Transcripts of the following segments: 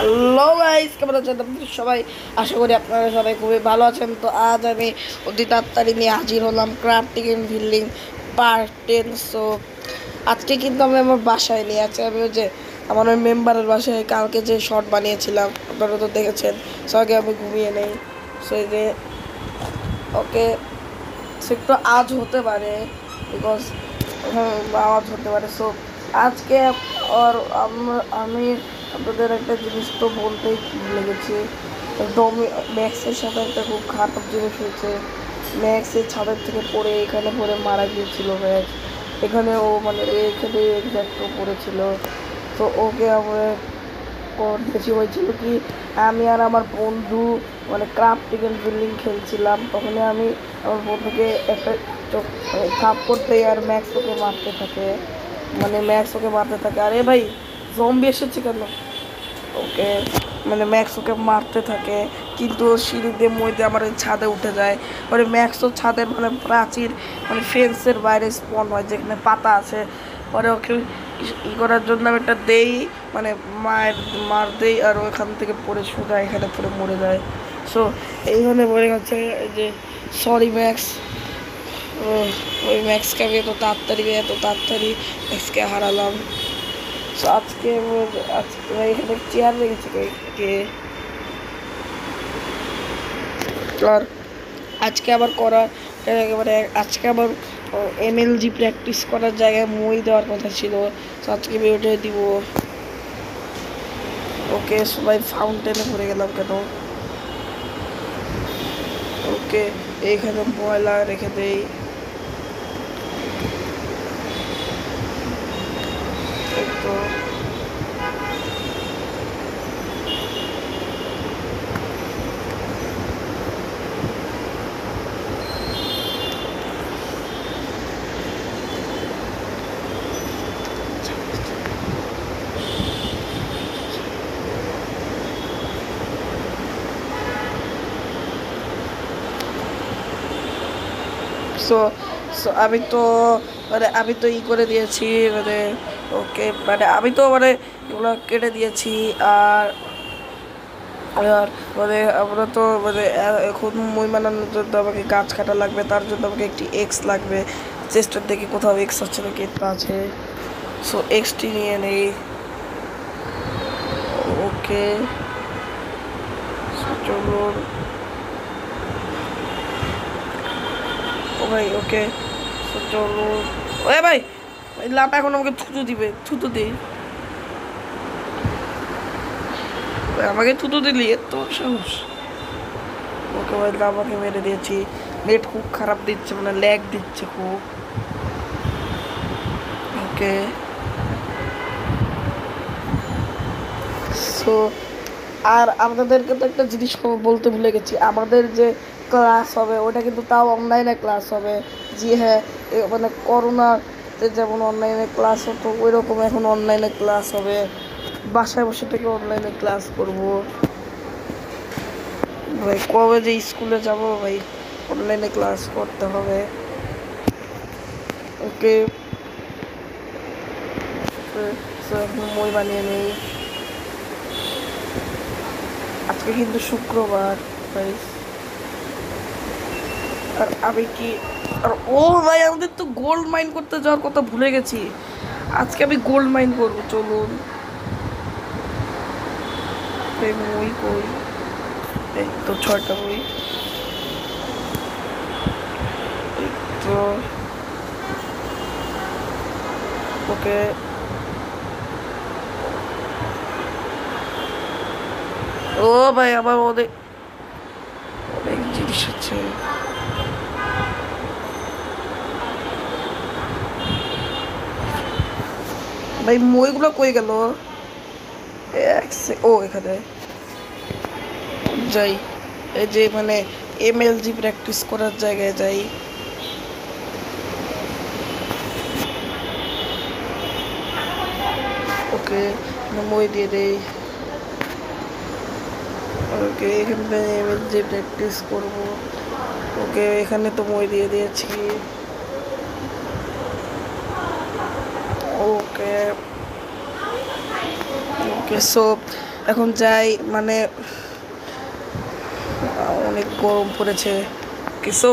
Hello guys, কেমন আছেন আপনারা সবাই? আশা করি আপনারা সবাই খুবই ভালো আছেন। তো আজ আমি অতি তাড়াতাড়ি নিয়ে হাজির হলাম crafting and building part 10। So আজকে কিন্তু আমি আমার বাসায় নিয়ে আছি। আমি ওই যে আমার ওই মেম্বারের বাসায় কালকে যে শর্ট বানিয়েছিলাম আপনারা তো দেখেছেন। সো আগে আমি ঘুমিয়ে নেই। সো এই যে ওকে, সে একটু আজ হতে পারে, বিকজ আওয়াজ হতে পারে। সো আজকে আর আমি আপনাদের একটা জিনিস তো বলতেই লেগেছি। ম্যাক্সের সাথে একটা খুব খারাপ জিনিস হয়েছে। ম্যাক্সের ছাদের থেকে পড়ে এখানে পড়ে মারা গিয়েছিল ম্যাক্স। এখানে ও মানে এখানে এক্সাক্ট পড়েছিল। তো ওকে আমরা বেশি হয়েছিল কি, আমি আর আমার বন্ধু মানে ক্রাফটিং এন্ড বিল্ডিং খেলছিলাম। তখন আমি আমার বন্ধুকে একটা থাপ করতে আর ম্যাক্স ওকে মারতে থাকে, মানে ম্যাক্স ওকে মারতে থাকে। আরে ভাই, জম্বি এসেছে কেন? ওকে মানে ম্যাক্স ওকে মারতে থাকে, কিন্তু ও সিঁড়ি দিয়ে মধ্যে আমার ওই ছাদে উঠে যায়। পরে ম্যাক্সও ছাদের মানে প্রাচীর মানে ফেন্সের বাইরে স্পন হয় যেখানে পাতা আছে। পরে ওকে করার জন্য আমি একটা দেই, মানে মার দেই, আর ওইখান থেকে পড়ে সোজা এখানে পড়ে মরে যায়। সো এইখানে মরে গেছে যে সরি ম্যাক্স। ওই ম্যাক্সকে আমি এত তাড়াতাড়ি ম্যাক্সকে হারালাম। সো আজকে এখানে চেয়ার রেখেছে কে? আর আজকে আবার করার মানে আজকে আবার এমএলজি প্র্যাকটিস করার জায়গায় মই দেওয়ার কথা ছিল। তো আজকে আমি ওটাই দিব। ওকে, সবাই ফাউন্টেনে পড়ে গেলাম কেন? ওকে, এইখানে ময়লা রেখে দেই। তো সো সো আমি তো ই করে দিয়েছি মানে। ওকে মানে আমি তো মানে এগুলো কেটে দিয়েছি। আর আর মানে আমরা তো মানে এখন মই বানানোর জন্য আমাকে গাছ কাটা লাগবে, তার জন্য আমাকে একটি এক্স লাগবে। চেস্টার দেখে কোথাও এক্স আছে নাকি, তো আছে। সো এক্সটি নিয়ে নেই। ওকে, চলুন। ও ভাই, ওকে চলুন। ওই ভাই, লাভ এখন আমাকে থুতু দিবে, থুতু দিই। আমাকে থুতু দিলি, এত সাহস! ওকে ভাই, আমাকে মেরে দিয়েছি। নেট খুব খারাপ দিচ্ছে, মানে ল্যাগ দিচ্ছে খুব। ওকে, সো আর আপনাদেরকে তো একটা জিনিস বলতে ভুলে গেছি। আমাদের যে ক্লাস হবে ওটা কিন্তু তাও অনলাইনে ক্লাস হবে। জি হ্যাঁ, মানে করোনাতে যেমন অনলাইনে ক্লাস হতো ওই রকম এখন অনলাইনে ক্লাস হবে। বাসায় বসে থেকে অনলাইনে ক্লাস করব। ভাই কবে যে স্কুলে যাব ভাই, অনলাইনে ক্লাস করতে হবে। ওকে, মই বানিয়ে নেই। আজকে কিন্তু শুক্রবার ভাই। আর আমি কি আর ও ভাই, আমাদের তো গোল্ড মাইন করতে যাওয়ার কথা ভুলে গেছি। আজকে আমি গোল্ড মাইন করবো, চলুন। মই কই? এই তো 6টা বই। তো ওকে, ও ভাই আমার অনেক অনেক জিনিস আছে। ভাই মইগুলো কই গেল? ও এখানে যাই, এই যে মানে এমএলজি প্র্যাকটিস করার জায়গায় যাই। ওকে, মই দিয়ে দেই। ওকে, এখানে এমএলজি প্র্যাকটিস করব। ওকে, এখানে তো মই দিয়ে দিয়েছি। ওকে ওকে, সো এখন যাই, মানে অনেক গরম পড়েছে কিছু,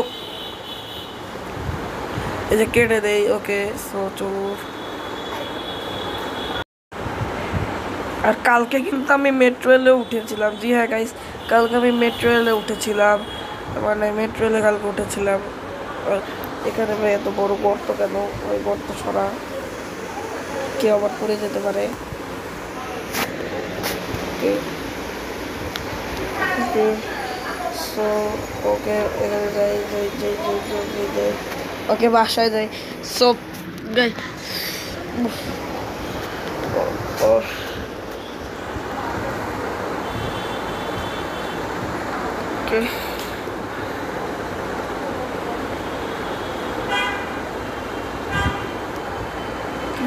এই যে কেটে দেই। ওকে, সো চলো। আর কালকে কিন্তু আমি মেট্রো রেলে উঠেছিলাম। জি হ্যাঁ গাইস, কালকে আমি মেট্রো রেলে উঠেছিলাম, মানে মেট্রো রেলে কালকে উঠেছিলাম। আর এখানে ভাই এত বড় গর্ত কেন? ওই গর্ত সরা, কেউ আবার পড়ে যেতে পারে। ওকে ওকে, সো ওকে, এখানে যাই যাই যাই যাই যাই যাই যাই। ওকে, বাসায় যাই। সো গাই, ওকে,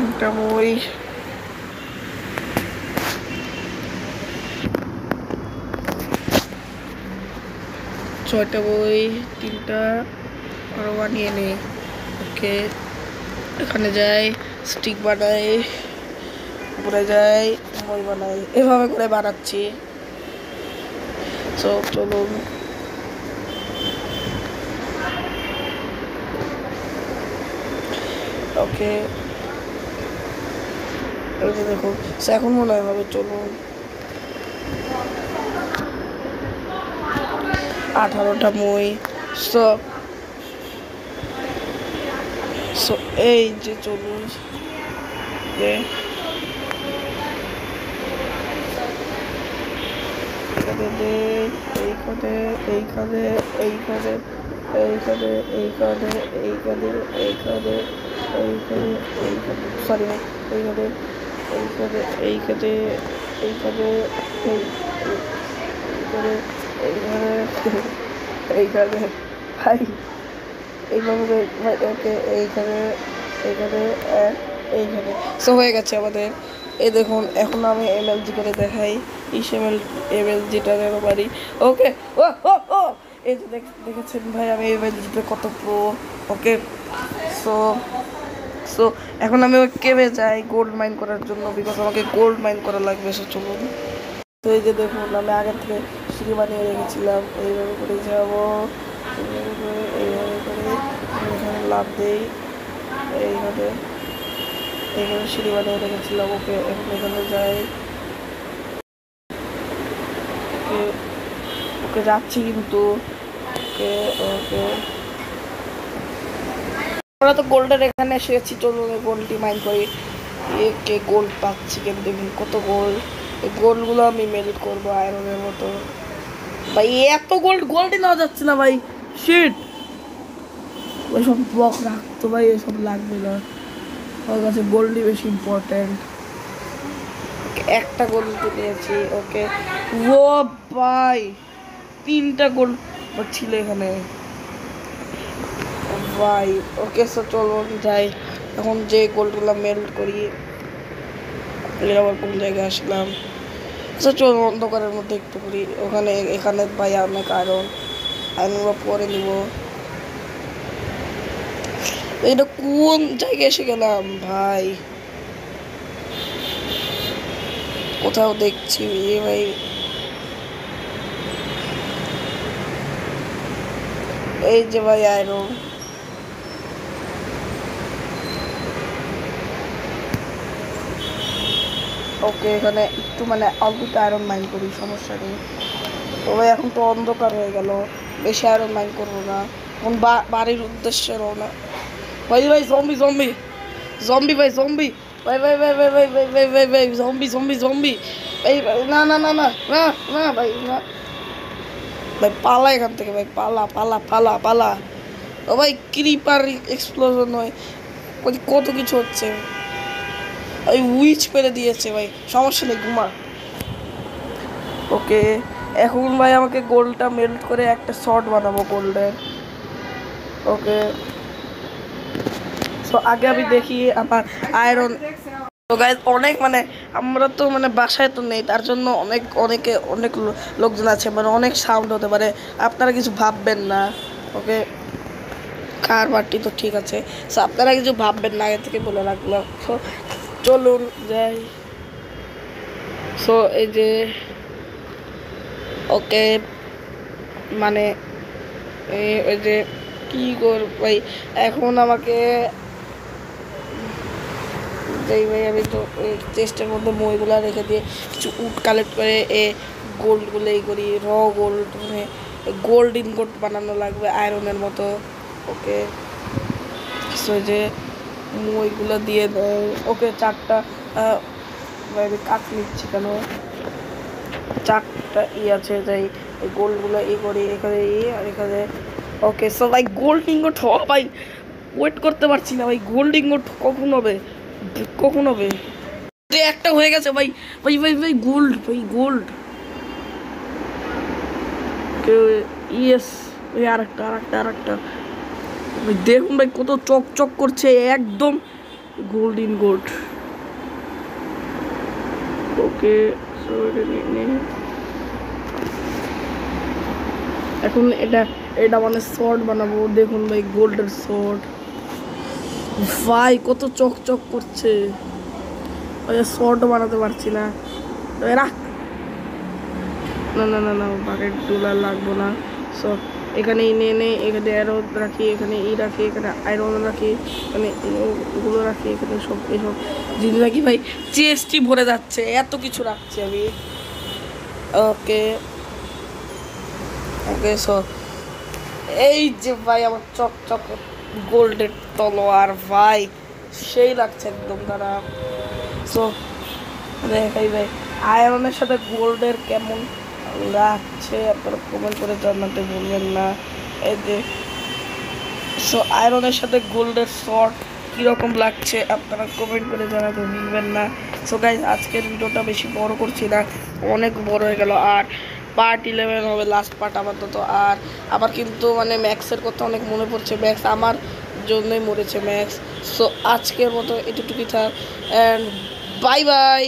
একটা বই, ছয়টা বই, তিনটা আরো বানিয়ে নেই। ওকে, এখানে যাই, স্টিক বানাই, উপরে যাই, বই বানাই, এভাবে করে বানাচ্ছি। সো চলুন। ওকে, এই যে দেখুন, এখন মনে হয় হবে। চলুন, 18টা মই। সো সো এই যে চলুন, এইখানে এইখানে এইখানে এইখানে এইখানে এইখানে এইখানে এইখানে এইখানে, সরি এইখানে এইখানে এইখানে এইখানে এইখানে এইখানে এইখানে ভাই, এইভাবে ভাই। ওকে, এইখানে এইখানে এইখানে, সো হয়ে গেছে আমাদের। এই দেখুন, এখন আমি এমএলজি করে দেখাই। ইসএমএল এমএলজিটারের বাড়ি। ওকে, ও ও ও, এই যে দেখেছেন ভাই আমি এমএলজিতে কত প্রো। ওকে, সো সো এখন আমি ওই কেভে যাই গোল্ড মাইন করার জন্য, বিকজ আমাকে গোল্ড মাইন করা লাগবে। সো চলুন। তো এই যে দেখুন, আমি আগের থেকে সিঁড়ি বানিয়ে রেখেছিলাম, এইভাবে করে যাবো, এইভাবে করে এইভাবে করে এখানে লাভ দেই, এইভাবে এইভাবে সিঁড়ি বানিয়ে রেখেছিলাম। ওকে, এখন এখানে যাই। ওকে ওকে, যাচ্ছি কিন্তু। ওকে ওকে, আমরা তো গোল্ডের এখানে এসে গেছি। চলুন গোল্ডটি মাইন করি। কে গোল্ড পাচ্ছি কিন্তু, দেখুন কত গোল্ড। এই গোল্ডগুলো আমি মেল্ট করবো আয়রনের মতো। ভাই এত গোল্ডই নেওয়া যাচ্ছে না ভাই, শিট। ওইসব ব্লক রাখতো ভাই, এসব লাগবে না আমার কাছে, গোল্ডই বেশি ইম্পর্টেন্ট। একটা গোল্ড নিয়েছি। ওকে, ও ভাই 3টা গোল্ড ছিল এখানে ভাই। ওকে, সো চলুন যাই, এখন যে গোল্ডগুলো মেল্ট করি। আবার কোন জায়গায় আসলাম? আচ্ছা চলুন, অন্ধকারের মধ্যে একটু করি। ওখানে এখানে ভাই অনেক আয়রনগুলো পরে নিব। এটা কোন জায়গায় এসে গেলাম ভাই? কোথাও দেখছি ভাই, এই যে ভাই আয়রন। ওকে, এখানে একটু মানে অল্প আয়রন মাইন করি, সমস্যা নেই। তবে এখন তো অন্ধকার হয়ে গেল, বেশি আয়রন মাইন করবো না। এখন বাড়ির উদ্দেশ্যে রওনা। ভাই ভাই, জম্বি জম্বি জম্বি ভাই, জম্বি ভাই ভাই ভাই ভাই ভাই ভাই ভাই ভাই ভাই, জম্বি জম্বি জম্বি ভাই। না না না না না না ভাই, না ভাই, পালা এখান থেকে ভাই, পালা পালা পালা পালা। ও ভাই, ক্রিপার এক্সপ্লোশন হয়, কত কিছু হচ্ছে। ওই উইচ পেরে দিয়েছে ভাই, সমস্যা নেই, ঘুমা। ওকে, এখন ভাই আমাকে গোল্ডটা মেল্ট করে একটা শর্ট বানাবো গোল্ডের। ওকে, সো আগে আমি দেখি আমার আয়রন। তো গাইজ অনেক মানে, আমরা তো মানে বাসায় তো নেই, তার জন্য অনেক লোকজন আছে, মানে অনেক সাউন্ড হতে পারে, আপনারা কিছু ভাববেন না। ওকে, কার বাড়তি তো ঠিক আছে, সো আপনারা কিছু ভাববেন না, আগে থেকে বলে রাখলাম। সো চলুন যাই। সো এই যে ওকে মানে ওই যে কী কর ভাই এখন আমাকে যেই ভাই আমি তো ওই চেস্টের মধ্যে মইগুলো রেখে দিয়ে কিছু উড কালেক্ট করে গোল্ডগুলো এই করি গোল্ড মানে গোল্ড ইনগোট বানানো লাগবে আয়রনের মতো ওকে সো যে মইগুলো দিয়ে ওকে 4টা আমি কাঠ নিচ্ছি কেন 4টা আছে যাই এই গোল্ডগুলো করি এখানে আর এখানে ওকে সো ভাই গোল্ড ইনগোট হওয়া ভাই ওয়েট করতে পারছি না ভাই গোল্ড ইনগোট কখন হবে একটা হয়ে গেছে ভাই ভাই ভাই ভাই গোল্ড ভাই গোল্ড ইয়েস ভাই আরেকটা ভাই দেখুন ভাই কত চকচক করছে একদম গোল্ড ইনগোট ওকে সো এখন এটা মানে শর্ট বানাবো দেখুন ভাই গোল্ডের শর্ট ভাই কত চকচক করছে শর্টও বানাতে পারছি না রাখ না না না না বাকেট ডুলার লাগবো না সো এখানে এনে এখানে অ্যারো রাখি এখানে রাখি এখানে আয়রন রাখি এখানে এগুলো রাখি এখানে সব এইসব জিনিস রাখি ভাই চেস্টই ভরে যাচ্ছে এত কিছু রাখছি আমি ওকে ওকে সো এই যে ভাই আমার চকচক গোল্ডের তলোয়ার ভাই সেই লাগছে একদম খারাপ সো দেখাই ভাই আয়রনের সাথে গোল্ডের কেমন লাগছে আপনারা কমেন্ট করে জানাতে ভুলবেন না এই যে সো আয়রনের সাথে গোল্ডের শর্ট কীরকম লাগছে আপনারা কমেন্ট করে জানাতে ভুলবেন না সো গাইস আজকের ভিডিওটা বেশি বড় করছি না অনেক বড় হয়ে গেল আর পার্ট 11 হবে লাস্ট পার্ট আপাতত আর আবার কিন্তু মানে ম্যাক্সের কথা অনেক মনে পড়ছে ম্যাক্স আমার জন্যই মরেছে ম্যাক্স সো আজকের মতো এটুকুই থাক অ্যান্ড বাই বাই